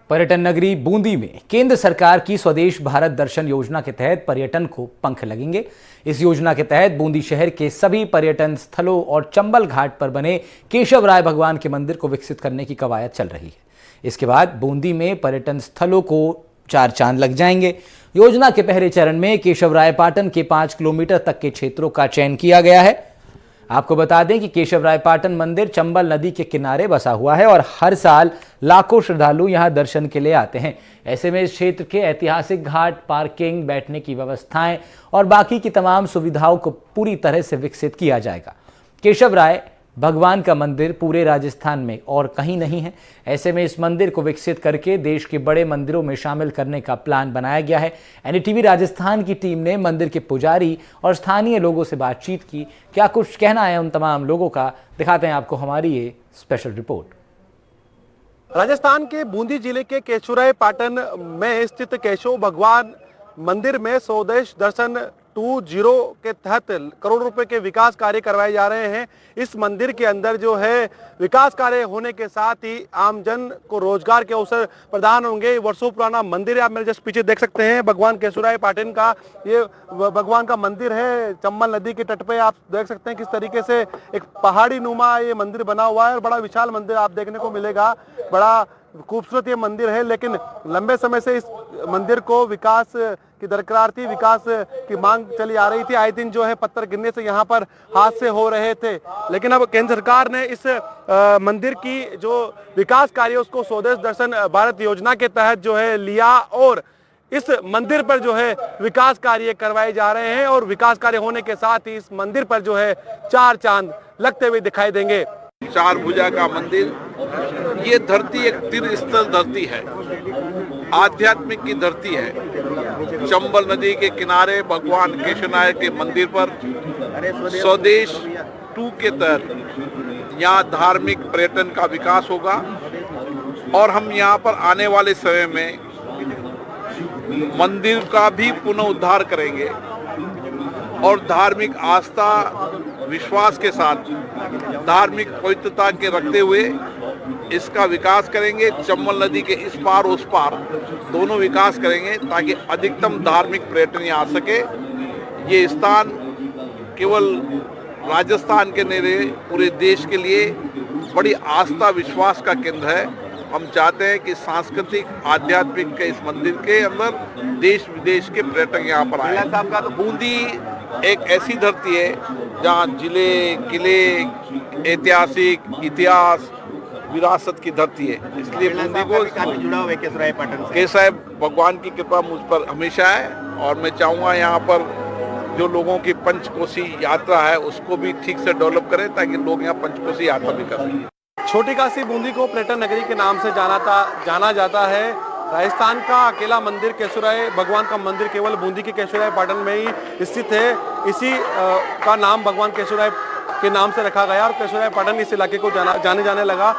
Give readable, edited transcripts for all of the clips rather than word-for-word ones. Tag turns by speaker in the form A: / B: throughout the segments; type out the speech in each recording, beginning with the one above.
A: पर्यटन नगरी बूंदी में केंद्र सरकार की स्वदेश भारत दर्शन योजना के तहत पर्यटन को पंख लगेंगे। इस योजना के तहत बूंदी शहर के सभी पर्यटन स्थलों और चंबल घाट पर बने केशव राय भगवान के मंदिर को विकसित करने की कवायद चल रही है। इसके बाद बूंदी में पर्यटन स्थलों को 4 चांद लग जाएंगे। योजना के पहले चरण में केशव राय पाटन के 5 किलोमीटर तक के क्षेत्रों का चयन किया गया है। आपको बता दें कि केशव राय पाटन मंदिर चंबल नदी के किनारे बसा हुआ है और हर साल लाखों श्रद्धालु यहां दर्शन के लिए आते हैं। ऐसे में इस क्षेत्र के ऐतिहासिक घाट, पार्किंग, बैठने की व्यवस्थाएं और बाकी की तमाम सुविधाओं को पूरी तरह से विकसित किया जाएगा। केशव राय भगवान का मंदिर पूरे राजस्थान में और कहीं नहीं है। ऐसे में इस मंदिर को विकसित करके देश के बड़े मंदिरों में शामिल करने का प्लान बनाया गया है। एनडीटीवी राजस्थान की टीम ने मंदिर के पुजारी और स्थानीय लोगों से बातचीत की। क्या कुछ कहना है उन तमाम लोगों का, दिखाते हैं आपको हमारी ये स्पेशल रिपोर्ट।
B: राजस्थान के बूंदी जिले के केशवराय पाटन में स्थित केशव भगवान मंदिर में स्वदेश दर्शन 2.0 के तहत करोड़ रुपए के विकास कार्य करवाए जा रहे हैं। इस मंदिर के अंदर जो है विकास कार्य होने के साथ ही आमजन को रोजगार के अवसर प्रदान होंगे। वर्षों पुराना मंदिर है, आप मेरे जस्ट पीछे देख सकते हैं भगवान केशवराय पाटन का ये भगवान का मंदिर है। चंबल नदी के तट पे आप देख सकते हैं किस तरीके से एक पहाड़ी नुमा ये मंदिर बना हुआ है और बड़ा विशाल मंदिर आप देखने को मिलेगा। बड़ा खूबसूरत ये मंदिर है, लेकिन लंबे समय से इस मंदिर को विकास की दरकार थी, विकास की मांग चली आ रही थी। आए दिन जो है पत्थर गिरने से यहाँ पर हादसे हो रहे थे, लेकिन अब केंद्र सरकार ने इस मंदिर की जो विकास कार्य उसको स्वदेश दर्शन भारत योजना के तहत जो है लिया और इस मंदिर पर जो है विकास कार्य करवाए जा रहे हैं और विकास कार्य होने के साथ ही इस मंदिर पर जो है 4 चांद लगते हुए दिखाई देंगे।
C: 4 भुजा का मंदिर, ये धरती एक तीर्थ स्थल धरती है, आध्यात्मिक की धरती है। चंबल नदी के किनारे भगवान केशवराय के मंदिर पर स्वदेश 2 के तहत यहाँ धार्मिक पर्यटन का विकास होगा और हम यहाँ पर आने वाले समय में मंदिर का भी पुनरुद्धार करेंगे और धार्मिक आस्था विश्वास के साथ धार्मिक पवित्रता के रखते हुए इसका विकास करेंगे। चंबल नदी के इस पार उस पार दोनों विकास करेंगे ताकि अधिकतम धार्मिक पर्यटन यहाँ आ सके। ये स्थान केवल राजस्थान के नहीं, पूरे देश के लिए बड़ी आस्था विश्वास का केंद्र है। हम चाहते हैं कि सांस्कृतिक आध्यात्मिक के इस मंदिर के अंदर देश विदेश के पर्यटक यहाँ पर आए। साहब का तो बूंदी एक ऐसी धरती है जहाँ जिले, किले, ऐतिहासिक इतिहास, विरासत की धरती है, इसलिए बूंदी को जुड़ा हुआ है केशवराय पाटन से। केशव भगवान की कृपा मुझ पर हमेशा है और मैं चाहूँगा यहाँ पर जो लोगों की पंचकोशी यात्रा है उसको भी ठीक से डेवलप करें ताकि लोग यहाँ पंचकोशी यात्रा भी कर सकें।
B: छोटी काशी बूंदी को पर्यटन नगरी के नाम से जाना जाता है। राजस्थान का अकेला मंदिर केशवराय भगवान का मंदिर केवल बूंदी के केशवराय पाटन में ही स्थित है। इसी का नाम भगवान केशवराय के नाम से रखा गया और केशवराय पाटन इस इलाके को जाने लगा।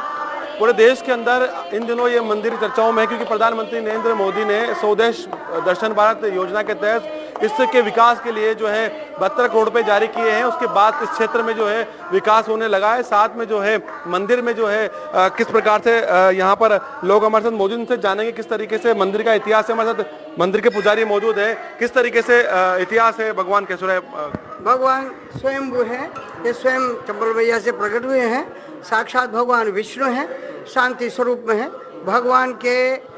B: पूरे देश के अंदर इन दिनों ये मंदिर चर्चाओं में है क्योंकि प्रधानमंत्री नरेंद्र मोदी ने स्वदेश दर्शन भारत योजना के तहत इसके विकास के लिए जो है 72 करोड़ रुपए जारी किए हैं। उसके बाद इस क्षेत्र में जो है विकास होने लगा है। साथ में जो है मंदिर में जो है किस प्रकार से यहाँ पर लोग हमारे साथ मौजूद, उनसे जानेंगे किस तरीके से मंदिर का इतिहास है। हमारे साथ मंदिर के पुजारी मौजूद है, किस तरीके से इतिहास है भगवान केशवराय।
D: भगवान स्वयंभू है, ये स्वयं चंबल मैया से प्रकट हुए हैं। साक्षात भगवान विष्णु हैं, शांति स्वरूप में है। भगवान के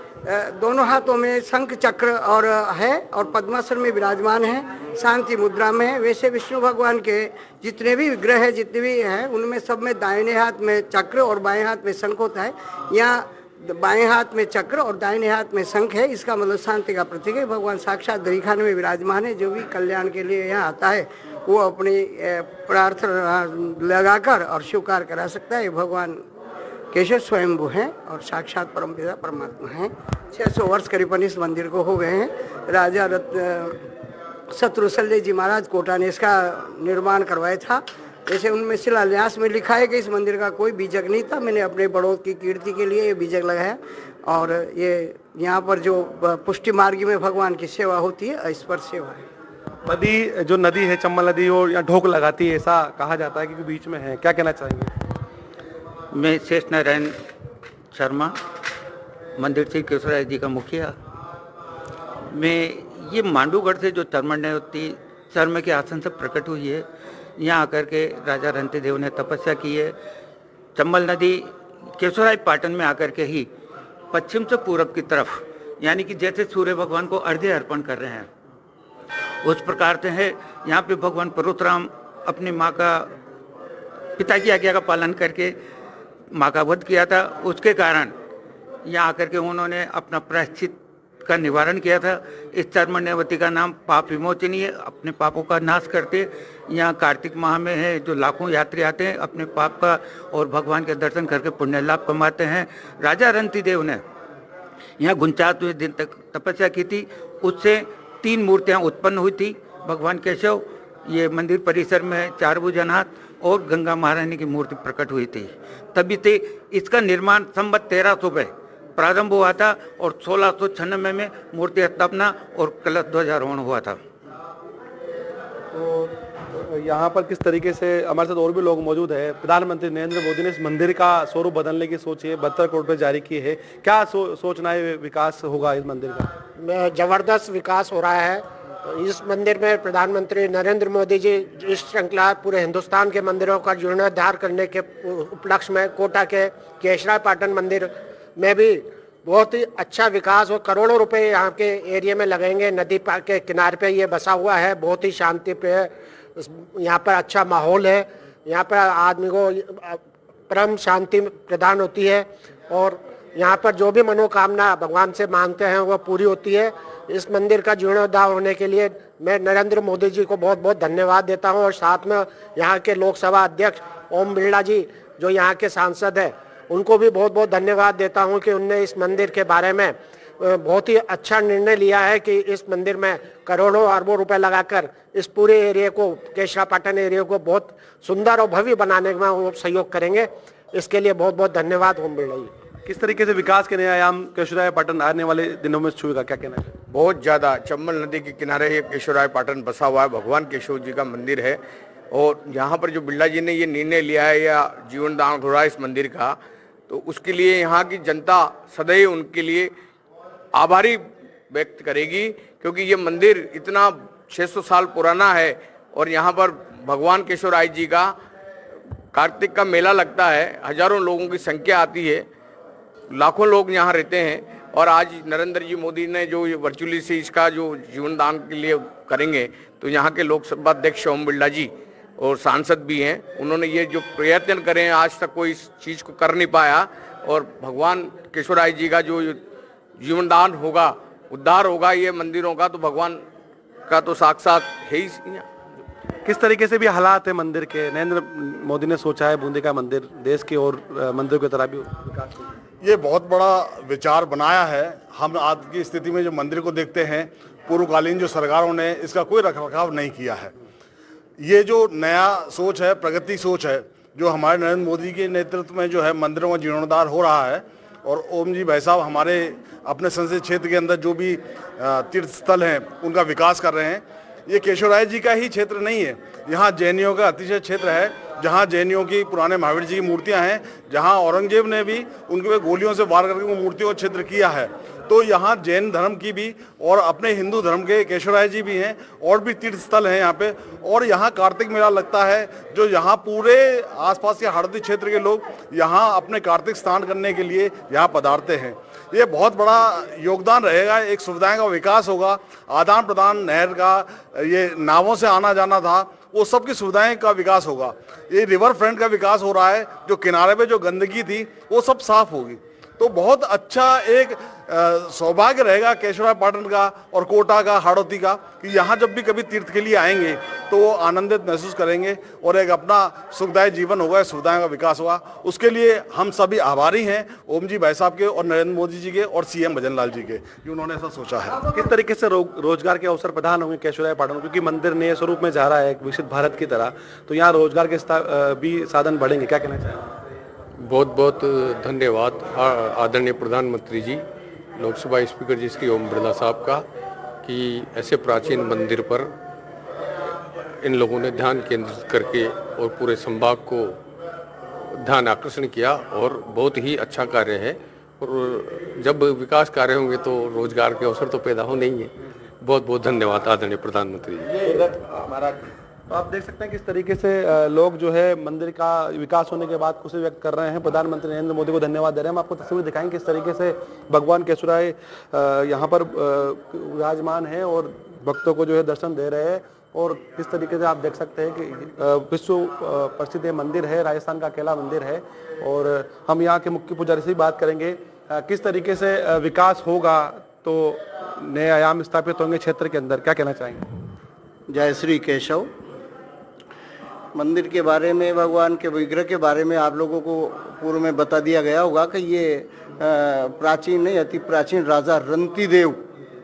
D: दोनों हाथों में शंख चक्र और है और पद्मासन में विराजमान है, शांति मुद्रा में है। वैसे विष्णु भगवान के जितने भी विग्रह है, जितने भी हैं, उनमें सब में दाहिने हाथ में चक्र और बाएं हाथ में शंख होता है। यहाँ बाएं हाथ में चक्र और दाहिने हाथ में शंख है, इसका मतलब शांति का प्रतीक है। भगवान साक्षात दरिखाने में विराजमान है। जो भी कल्याण के लिए यहाँ आता है वो अपनी प्रार्थना लगाकर और स्वीकार करा सकता है। भगवान केशव स्वयंभू हैं और साक्षात परमपिता परमात्मा हैं। 600 वर्ष करीबन इस मंदिर को हो गए हैं। राजा शत्रुशल्य जी महाराज कोटा ने इसका निर्माण करवाया था। जैसे उनमें शिलान्यास में लिखा है कि इस मंदिर का कोई बीजक नहीं था, मैंने अपने बड़ों की कीर्ति के लिए ये बीजक लगाया और ये यहाँ पर जो पुष्टि मार्ग में भगवान की सेवा होती है, इस पर सेवा है।
B: नदी जो नदी है चंबल नदी और यहाँ ढोक लगाती है ऐसा कहा जाता है क्योंकि बीच में है, क्या कहना चाहेंगे?
E: मैं शेष नारायण शर्मा मंदिर श्री केशवराय जी का मुखिया। मैं ये मांडूगढ़ से जो चर्मण्यवती चर्म के आसन से प्रकट हुई है, यहाँ आकर के राजा रंतिदेव ने तपस्या की है। चंबल नदी केशवराय पाटन में आकर के ही पश्चिम से पूरब की तरफ, यानी कि जैसे सूर्य भगवान को अर्घ्य अर्पण कर रहे हैं उस प्रकार से है। यहाँ पे भगवान परशुराम अपनी माँ का, पिता की आज्ञा का पालन करके माँ का वध किया था, उसके कारण यहाँ आकर के उन्होंने अपना प्रायश्चित का निवारण किया था। इस चर्मण्यवती का नाम पाप विमोचनी है, अपने पापों का नाश करते। यहाँ कार्तिक माह में है जो लाखों यात्री आते हैं, अपने पाप का और भगवान के दर्शन करके पुण्य लाभ कमाते हैं। राजा रंतिदेव ने यहाँ 49वें दिन तक तपस्या की थी, उससे 3 मूर्तियाँ उत्पन्न हुई थी। भगवान केशव ये मंदिर परिसर में 4 भुजनाथ और गंगा महारानी की मूर्ति प्रकट हुई थी। तभी से इसका निर्माण संवत 1300 में प्रारंभ हुआ था और 1696 में मूर्ति स्थापना और कलश ध्वजारोहण हुआ था।
B: तो यहाँ पर किस तरीके से, हमारे साथ और भी लोग मौजूद है। प्रधानमंत्री नरेंद्र मोदी ने इस मंदिर का स्वरूप बदलने की सोची है, 72 करोड़ रुपए जारी किए है। क्या सोचना है, विकास होगा इस मंदिर का?
F: जबरदस्त विकास हो रहा है इस मंदिर में। प्रधानमंत्री नरेंद्र मोदी जी इस श्रृंखला पूरे हिंदुस्तान के मंदिरों का जीर्णोद्धार करने के उपलक्ष्य में कोटा के केशवराय पाटन मंदिर में भी बहुत ही अच्छा विकास और करोड़ों रुपए यहाँ के एरिया में लगेंगे। नदी के किनारे पे ये बसा हुआ है, बहुत ही शांति पे है, यहाँ पर अच्छा माहौल है, यहाँ पर आदमी को परम शांति प्रदान होती है और यहाँ पर जो भी मनोकामना भगवान से मांगते हैं वो पूरी होती है। इस मंदिर का जीर्णोद्धार होने के लिए मैं नरेंद्र मोदी जी को बहुत बहुत धन्यवाद देता हूँ और साथ में यहाँ के लोकसभा अध्यक्ष ओम बिरला जी जो यहाँ के सांसद हैं उनको भी बहुत बहुत धन्यवाद देता हूँ कि उनने इस मंदिर के बारे में बहुत ही अच्छा निर्णय लिया है कि इस मंदिर में करोड़ों अरबों रुपए लगाकर इस पूरे एरिया को, केशवराय पाटन एरिया को बहुत सुंदर और भव्य बनाने में वो सहयोग करेंगे। इसके लिए बहुत बहुत धन्यवाद ओम बिरला जी।
B: किस तरीके से विकास के नए आयाम केशवराय पाटन आने वाले दिनों में छुएगा, क्या कहना है?
G: बहुत ज़्यादा। चंबल नदी के किनारे ये केशवराय पाटन बसा हुआ है, भगवान केशव जी का मंदिर है और यहाँ पर जो बिरला जी ने ये निर्णय लिया है या जीवन दान हो रहा है इस मंदिर का, तो उसके लिए यहाँ की जनता सदैव उनके लिए आभारी व्यक्त करेगी, क्योंकि ये मंदिर इतना 600 साल पुराना है और यहाँ पर भगवान केशवराय जी का कार्तिक का मेला लगता है, हजारों लोगों की संख्या आती है, लाखों लोग यहाँ रहते हैं। और आज नरेंद्र जी मोदी ने जो वर्चुअली से इसका जो जीवन दान के लिए करेंगे, तो यहाँ के लोकसभा अध्यक्ष ओम बिरला जी और सांसद भी हैं, उन्होंने ये जो प्रयत्न करे आज तक कोई इस चीज़ को कर नहीं पाया और भगवान केशवराय जी का जो जीवन दान होगा, उद्धार होगा ये मंदिरों का, तो भगवान का तो साक्षात है ही।
B: किस तरीके से भी हालात है मंदिर के? नरेंद्र मोदी ने सोचा है बूंदी का मंदिर देश के और मंदिर की तरह भी विकास हो।
H: ये बहुत बड़ा विचार बनाया है। हम आज की स्थिति में जो मंदिर को देखते हैं, पूर्वकालीन जो सरकारों ने इसका कोई रखरखाव नहीं किया है। ये जो नया सोच है, प्रगति सोच है, जो हमारे नरेंद्र मोदी के नेतृत्व में जो है मंदिरों का जीर्णोद्धार हो रहा है और ओम जी भाई साहब हमारे अपने संसदीय क्षेत्र के अंदर जो भी तीर्थ स्थल हैं उनका विकास कर रहे हैं। ये केशवराय जी का ही क्षेत्र नहीं है, यहाँ जैनियों का अतिशय क्षेत्र है, जहाँ जैनियों की पुराने महावीर जी की मूर्तियाँ हैं, जहाँ औरंगजेब ने भी उनके पे गोलियों से वार करके वो मूर्तियों का क्षेत्र किया है। तो यहाँ जैन धर्म की भी और अपने हिंदू धर्म के केशवराय जी भी हैं और भी तीर्थ स्थल हैं यहाँ पे। और यहाँ कार्तिक मेला लगता है, जो यहाँ पूरे आसपास के हरदी क्षेत्र के लोग यहाँ अपने कार्तिक स्नान करने के लिए यहाँ पधारते हैं। ये बहुत बड़ा योगदान रहेगा, एक सुविधाएं का विकास होगा, आदान प्रदान नहर का, ये नावों से आना जाना था, वो सब की सुविधाएं का विकास होगा। ये रिवर फ्रंट का विकास हो रहा है, जो किनारे पे जो गंदगी थी वो सब साफ होगी। तो बहुत अच्छा एक सौभाग्य रहेगा केशवराय पाटन का और कोटा का, हाड़ौती का, कि यहाँ जब भी कभी तीर्थ के लिए आएंगे तो वो आनंदित महसूस करेंगे और एक अपना सुखदायी जीवन होगा, सुविधाओं का विकास होगा। उसके लिए हम सभी आभारी हैं ओम जी भाई साहब के और नरेंद्र मोदी जी के और सीएम भजन लाल जी के, कि उन्होंने ऐसा सोचा है।
B: किस तरीके से रोजगार के अवसर प्रदान होंगे केशवराय पाटन, क्योंकि मंदिर नए स्वरूप में जा रहा है एक विकसित भारत की तरह, तो यहाँ रोजगार के भी साधन बढ़ेंगे, क्या कहना चाहिए?
I: बहुत बहुत धन्यवाद आदरणीय प्रधानमंत्री जी, लोकसभा स्पीकर जी श्री ओम बिरला साहब का, कि ऐसे प्राचीन मंदिर पर इन लोगों ने ध्यान केंद्रित करके और पूरे संभाग को ध्यान आकर्षण किया और बहुत ही अच्छा कार्य है। और जब विकास कार्य होंगे तो रोजगार के अवसर तो पैदा होने ही है। बहुत बहुत धन्यवाद आदरणीय प्रधानमंत्री जी।
B: तो आप देख सकते हैं किस तरीके से लोग जो है मंदिर का विकास होने के बाद खुशी व्यक्त कर रहे हैं। प्रधानमंत्री नरेंद्र मोदी को धन्यवाद दे रहे हैं। हम आपको तस्वीर दिखाएंगे किस तरीके से भगवान केशवराय यहाँ पर विराजमान है और भक्तों को जो है दर्शन दे रहे हैं। और किस तरीके से आप देख सकते हैं कि विश्व प्रसिद्ध मंदिर है, राजस्थान का अकेला मंदिर है। और हम यहाँ के मुख्य पुजारी से बात करेंगे किस तरीके से विकास होगा तो नए आयाम स्थापित होंगे क्षेत्र के अंदर, क्या कहना चाहेंगे?
J: जय श्री केशव। मंदिर के बारे में, भगवान के विग्रह के बारे में आप लोगों को पूर्व में बता दिया गया होगा कि ये प्राचीन नहीं, अति प्राचीन राजा रंतिदेव,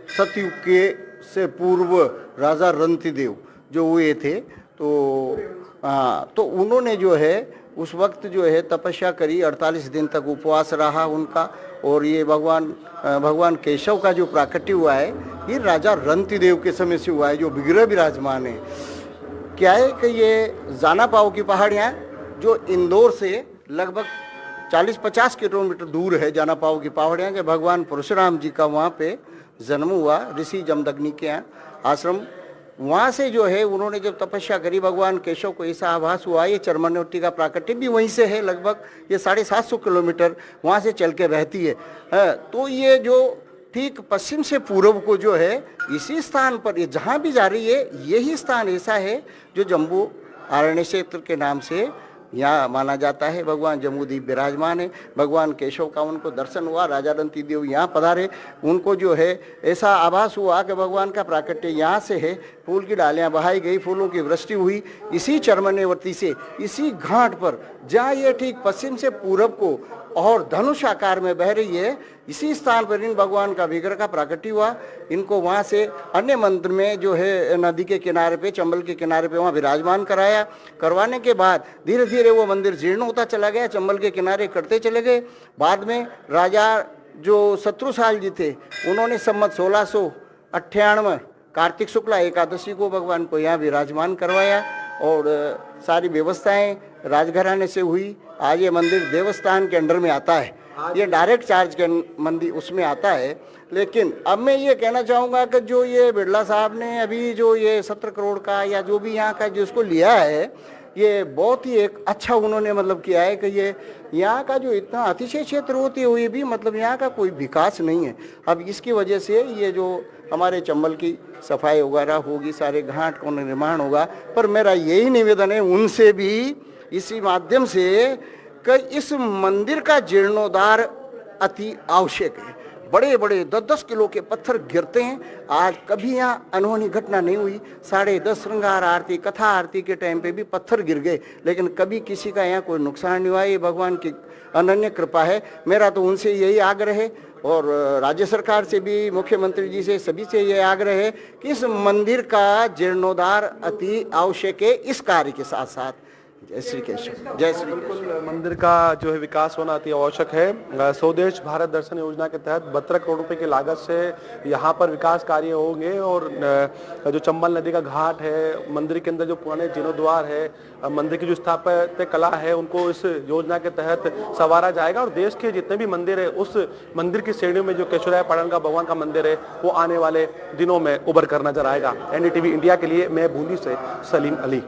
J: सतयुग के से पूर्व राजा रंतिदेव जो हुए थे तो उन्होंने जो है उस वक्त जो है तपस्या करी, 48 दिन तक उपवास रहा उनका। और ये भगवान केशव का जो प्राकट्य हुआ है ये राजा रंतिदेव के समय से हुआ है, जो विग्रह विराजमान है। क्या है कि ये जानापाव की पहाड़ियाँ जो इंदौर से लगभग 40-50 किलोमीटर दूर है, जानापाव की पहाड़ियाँ के भगवान परशुराम जी का वहाँ पे जन्म हुआ, ऋषि जमदग्नि के यहाँ आश्रम। वहाँ से जो है उन्होंने जब तपस्या करी, भगवान केशव को ऐसा आभास हुआ ये चरमनोट्टी का प्राकट्य भी वहीं से है, लगभग ये 750 किलोमीटर वहाँ से चल के बहती है। तो ये जो ठीक पश्चिम से पूर्व को जो है इसी स्थान पर ये जहाँ भी जा रही है यही स्थान ऐसा है जो जम्बू आरण्य क्षेत्र के नाम से यहाँ माना जाता है। भगवान जम्बूद्वीप विराजमान है। भगवान केशव का उनको दर्शन हुआ, राजा रंतिदेव यहाँ पधारे, उनको जो है ऐसा आभास हुआ कि भगवान का प्राकट्य यहाँ से है। फूल की डालियाँ बहाई गई, फूलों की वृष्टि हुई इसी चरमनेवती से, इसी घाट पर जहाँ ये ठीक पश्चिम से पूर्व को और धनुष आकार में बह रही है, इसी स्थान पर इन भगवान का विग्रह का प्राकट्य हुआ। इनको वहाँ से अन्य मंदिर में जो है नदी के किनारे पे, चंबल के किनारे पे वहाँ विराजमान करवाने के बाद धीरे धीरे वो मंदिर जीर्ण होता चला गया, चंबल के किनारे करते चले गए। बाद में राजा जो शत्रुसाल जी थे उन्होंने सम्मत 1698 कार्तिक शुक्ला एकादशी को भगवान को यहाँ विराजमान करवाया और सारी व्यवस्थाएं राजघराने से हुई। आज ये मंदिर देवस्थान के अंडर में आता है, ये डायरेक्ट चार्ज के मंदिर उसमें आता है। लेकिन अब मैं ये कहना चाहूँगा कि जो ये बिरला साहब ने अभी जो ये 17 करोड़ का या जो भी यहाँ का जिसको लिया है, ये बहुत ही एक अच्छा उन्होंने मतलब किया है कि ये यहाँ का जो इतना अतिशय क्षेत्र होते हुए भी मतलब यहाँ का कोई विकास नहीं है। अब इसकी वजह से ये जो हमारे चंबल की सफाई वगैरह होगी, सारे घाट का निर्माण होगा। पर मेरा यही निवेदन है उनसे भी इसी माध्यम से कि इस मंदिर का जीर्णोद्धार अति आवश्यक है। बड़े बड़े 10-10 किलो के पत्थर गिरते हैं। आज कभी यहाँ अनहोनी घटना नहीं हुई। 10:30 श्रृंगार आरती, कथा आरती के टाइम पे भी पत्थर गिर गए, लेकिन कभी किसी का यहाँ कोई नुकसान नहीं हुआ। ये भगवान की अनन्य कृपा है। मेरा तो उनसे यही आग्रह है और राज्य सरकार से भी, मुख्यमंत्री जी से, सभी से ये आग्रह है कि इस मंदिर का जीर्णोद्धार अति आवश्यक है इस कार्य के साथ साथ। जय श्री केशव। जय श्री केशव।
B: मंदिर का जो है विकास होना अति आवश्यक है। स्वदेश भारत दर्शन योजना के तहत 72 करोड़ रुपए की लागत से यहाँ पर विकास कार्य होंगे और जो चंबल नदी का घाट है, मंदिर के अंदर जो पुराने जीर्णोद्वार है, मंदिर की जो स्थापत्य कला है, उनको इस योजना के तहत संवारा जाएगा और देश के जितने भी मंदिर है उस मंदिर की श्रेणी में जो केशवराय पाटन का भगवान का मंदिर है वो आने वाले दिनों में उभर कर नजर आएगा। NDTV इंडिया के लिए मैं बूंदी से सलीम अली।